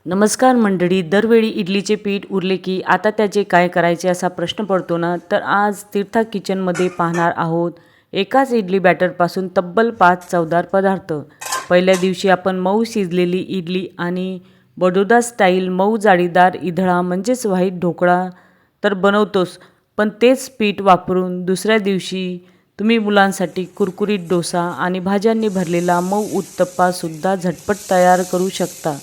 नमस्कार मंडळी, दरवेळी इडलीचे पीठ उरले की आता त्याचे काय करायचे असा प्रश्न पडतो ना. तर आज तीर्था किचनमध्ये पाहणार आहोत एकाच इडली बॅटरपासून तब्बल 5 चवदार पदार्थ. पहिल्या दिवशी आपण मऊ शिजलेली इडली आणि बडोदा स्टाईल मऊ जाळीदार इधळा म्हणजेच व्हाईट ढोकळा तर बनवतोच, पण तेच पीठ वापरून दुसऱ्या दिवशी तुम्ही मुलांसाठी कुरकुरीत डोसा आणि भाज्यांनी भरलेला मऊ उत्तप्पासुद्धा झटपट तयार करू शकता.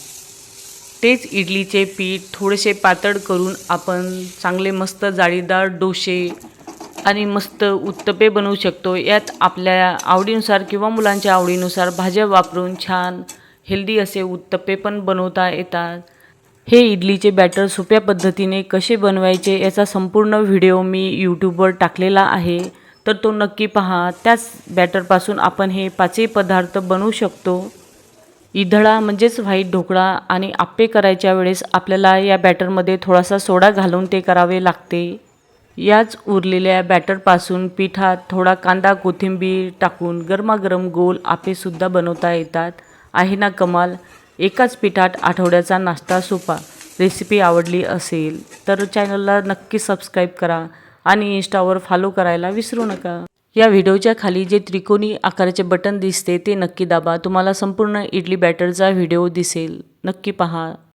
तेच इडलीचे पीठ थोडेसे पातळ करून आपण चांगले मस्त जाळीदार डोसे आणि मस्त उत्तप्पे बनवू शकतो. यात आपल्या आवडीनुसार किंवा मुलांच्या आवडीनुसार भाज्या वापरून छान हेल्दी असे उत्तप्पे पण बनवता येतात. हे इडलीचे बॅटर सोप्या पद्धतीने कसे बनवायचे याचा संपूर्ण व्हिडिओ मी यूट्यूबवर टाकलेला आहे, तर तो नक्की पहा. त्याच बॅटरपासून आपण हे 5ही पदार्थ बनवू शकतो. इधळा म्हणजेच व्हाईट ढोकळा आणि आप्पे करायच्या वेळेस आपल्याला या बॅटरमध्ये थोडासा सोडा घालून ते करावे लागते. याच उरलेल्या बॅटरपासून पिठात थोडा कांदा कोथिंबीर टाकून गरमागरम गोल आप्पेसुद्धा बनवता येतात. आहे ना कमाल. एकाच पिठात आठवड्याचा नाश्ता सोपा. रेसिपी आवडली असेल तर चॅनलला नक्की सबस्क्राईब करा आणि इंस्टावर फॉलो करायला विसरू नका. या व्हिडिओच्या खाली जे त्रिकोणी आकाराचे बटन दिसते ते नक्की दाबा. तुम्हाला संपूर्ण इडली बॅटरचा व्हिडिओ दिसेल. नक्की पहा.